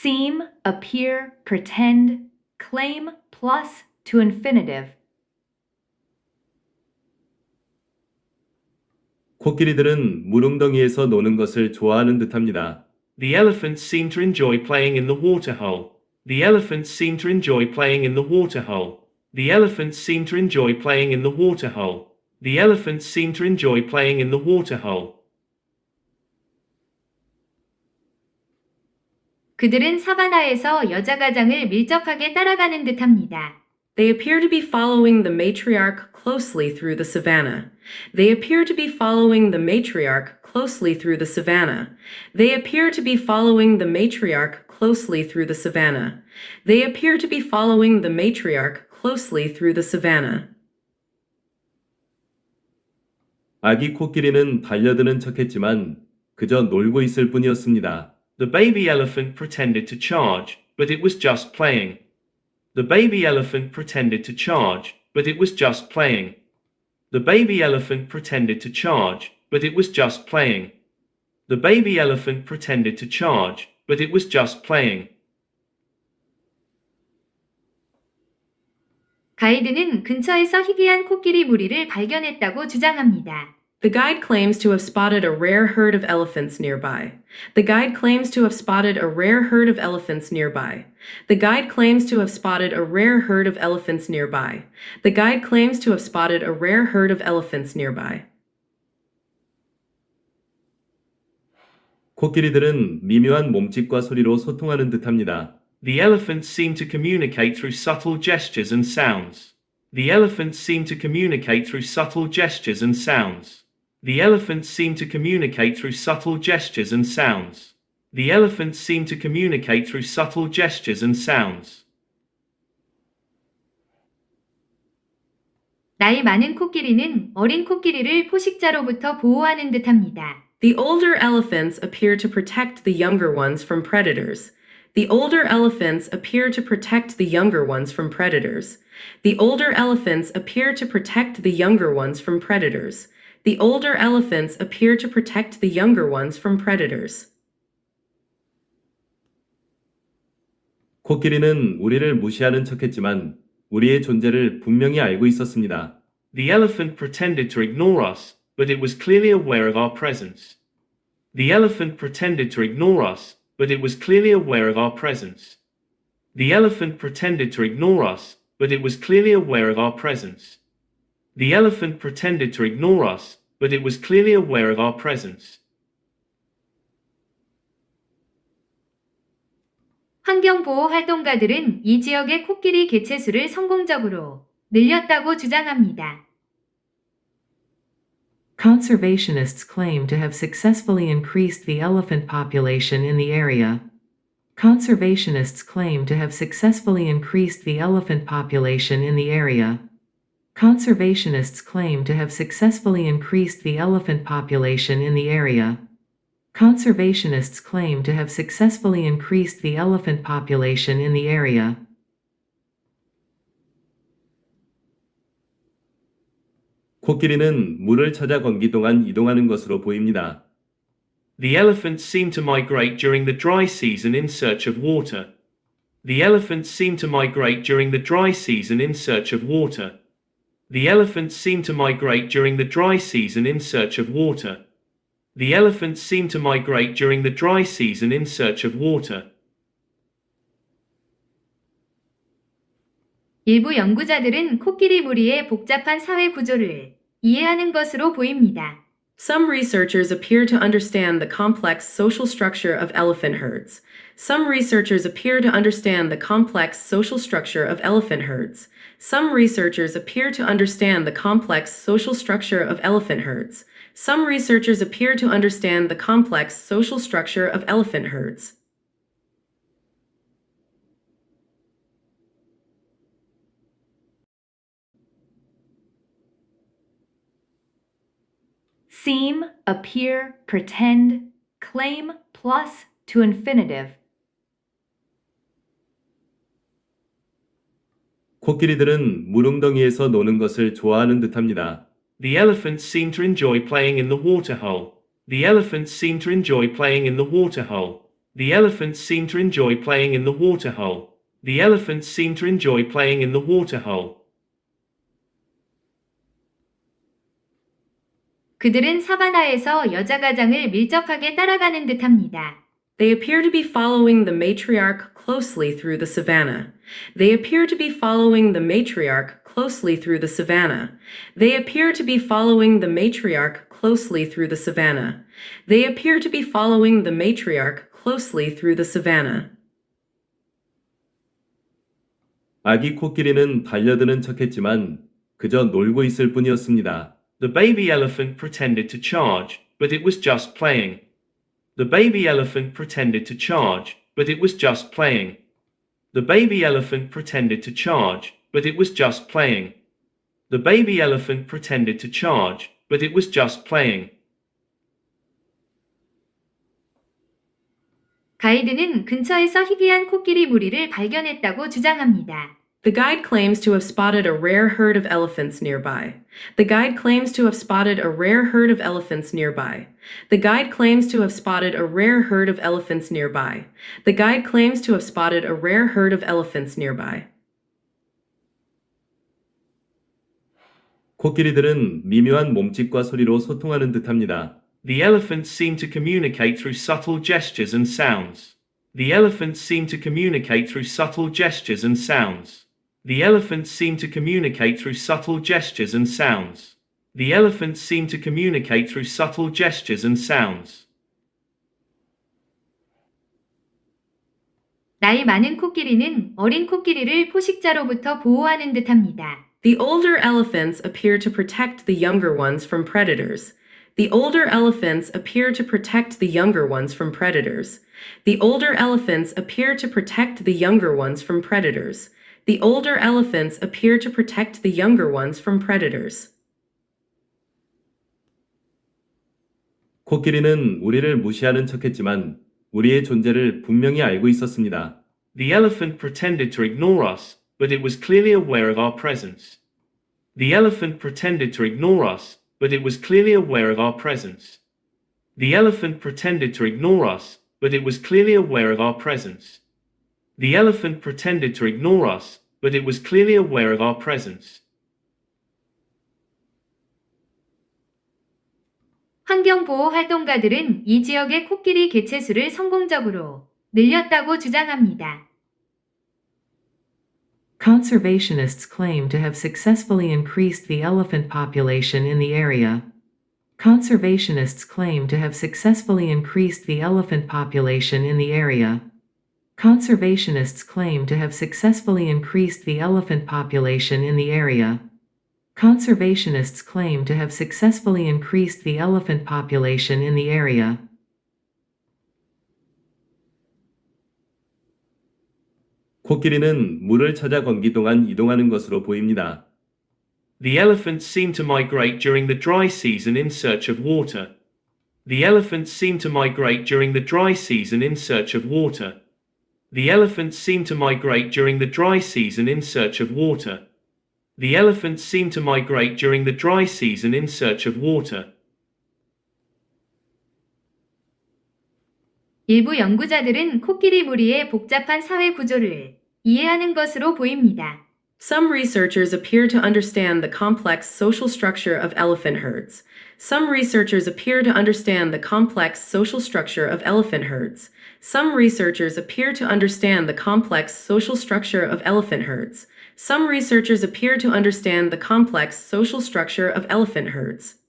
seem, appear, pretend, claim plus to infinitive. 코끼리들은 물웅덩이에서 노는 것을 좋아하는 듯합니다. The elephants seem to enjoy playing in the waterhole. The elephants seem to enjoy playing in the waterhole. The elephants seem to enjoy playing in the waterhole. The elephants seem to enjoy playing in the waterhole. 그들은 사바나에서 여자가장을 밀접하게 따라가는 듯합니다. They appear to be following the matriarch closely through the savannah. They appear to be following the matriarch closely through the savannah. They appear to be following the matriarch closely through the savannah. They appear to be following the matriarch closely through the savannah. 아기 코끼리는 달려드는 척했지만 그저 놀고 있을 뿐이었습니다. The baby elephant pretended to charge, but it was just playing. The baby elephant pretended to charge, but it was just playing. The baby elephant pretended to charge, but it was just playing. The baby elephant pretended to charge, but it was just playing. 가이드는 근처에서 희귀한 코끼리 무리를 발견했다고 주장합니다. The guide claims to have spotted a rare herd of elephants nearby. The guide claims to have spotted a rare herd of elephants nearby. The guide claims to have spotted a rare herd of elephants nearby. The guide claims to have spotted a rare herd of elephants nearby. 코끼리들은 미묘한 몸짓과 소리로 소통하는 듯합니다. The elephants seem to communicate through subtle gestures and sounds. The elephants seem to communicate through subtle gestures and sounds. The elephants seem to communicate through subtle gestures and sounds. The elephants seem to communicate through subtle gestures and sounds. 나이 많은 코끼리는 어린 코끼리를 포식자로부터 보호하는 듯합니다. The older elephants appear to protect the younger ones from predators. The older elephants appear to protect the younger ones from predators. The older elephants appear to protect the younger ones from predators. The older elephants appear to protect the younger ones from predators. 코끼리는 우리를 무시하는 척했지만 우리의 존재를 분명히 알고 있었습니다. The elephant pretended to ignore us, but it was clearly aware of our presence. The elephant pretended to ignore us, but it was clearly aware of our presence. The elephant pretended to ignore us, but it was clearly aware of our presence. The elephant pretended to ignore us, but it was clearly aware of our presence. 환경보호 활동가들은 이 지역의 코끼리 개체수를 성공적으로 늘렸다고 주장합니다. Conservationists claim to have successfully increased the elephant population in the area. Conservationists claim to have successfully increased the elephant population in the area. Conservationists claim to have successfully increased the elephant population in the area. Conservationists claim to have successfully increased the elephant population in the area. 코끼리는 물을 찾아 건기 동안 이동하는 것으로 보입니다. The elephants seem to migrate during the dry season in search of water. The elephants seem to migrate during the dry season in search of water. The elephants seem to migrate during the dry season in search of water. The elephants seem to migrate during the dry season in search of water. 일부 연구자들은 코끼리 무리의 복잡한 사회 구조를 이해하는 것으로 보입니다. Some researchers appear to understand the complex social structure of elephant herds. Some researchers appear to understand the complex social structure of elephant herds. Some researchers appear to understand the complex social structure of elephant herds. Some researchers appear to understand the complex social structure of elephant herds. seem, appear, pretend, claim plus to infinitive. 코끼리들은 물웅덩이에서 노는 것을 좋아하는 듯합니다. The elephants seem to enjoy playing in the waterhole. The elephants seem to enjoy playing in the waterhole. The elephants seem to enjoy playing in the water hole. The elephants seem to enjoy playing in the water hole. 그들은 사바나에서 여자 가장을 밀접하게 따라가는 듯합니다. They appear to be following the matriarch closely through the savannah. They appear to be following the matriarch closely through the savannah. They appear to be following the matriarch closely through the savannah. They appear to be following the matriarch closely through the savannah. 아기 코끼리는 달려드는 척했지만 그저 놀고 있을 뿐이었습니다. The baby elephant pretended to charge, but it was just playing. The baby elephant pretended to charge, but it was just playing. The baby elephant pretended to charge, but it was just playing. The baby elephant pretended to charge, but it was just playing. 가이드는 근처에서 희귀한 코끼리 무리를 발견했다고 주장합니다. The guide claims to have spotted a rare herd of elephants nearby. The guide claims to have spotted a rare herd of elephants nearby. The guide claims to have spotted a rare herd of elephants nearby. The guide claims to have spotted a rare herd of elephants nearby. 코끼리들은 미묘한 몸짓과 소리로 소통하는 듯합니다. The elephants seem to communicate through subtle gestures and sounds. The elephants seem to communicate through subtle gestures and sounds. The elephants seem to communicate through subtle gestures and sounds. The elephants seem to communicate through subtle gestures and sounds. 나이 많은 코끼리는 어린 코끼리를 포식자로부터 보호하는 듯합니다. The older elephants appear to protect the younger ones from predators. The older elephants appear to protect the younger ones from predators. The older elephants appear to protect the younger ones from predators. The older elephants appear to protect the younger ones from predators. 코끼리는 우리를 무시하는 척했지만 우리의 존재를 분명히 알고 있었습니다. The elephant pretended to ignore us, but it was clearly aware of our presence. The elephant pretended to ignore us, but it was clearly aware of our presence. The elephant pretended to ignore us, but it was clearly aware of our presence. The elephant pretended to ignore us, but it was clearly aware of our presence. 환경보호 활동가들은 이 지역의 코끼리 개체수를 성공적으로 늘렸다고 주장합니다. Conservationists claim to have successfully increased the elephant population in the area. Conservationists claim to have successfully increased the elephant population in the area. Conservationists claim to have successfully increased the elephant population in the area. Conservationists claim to have successfully increased the elephant population in the area. 코끼리는 물을 찾아 건기 동안 이동하는 것으로 보입니다. The elephants seem to migrate during the dry season in search of water. The elephants seem to migrate during the dry season in search of water. The elephants seem to migrate during the dry season in search of water. The elephants seem to migrate during the dry season in search of water. 일부 연구자들은 코끼리 무리의 복잡한 사회 구조를 이해하는 것으로 보입니다. Some researchers appear to understand the complex social structure of elephant herds. Some researchers appear to understand the complex social structure of elephant herds. Some researchers appear to understand the complex social structure of elephant herds. Some researchers appear to understand the complex social structure of elephant herds.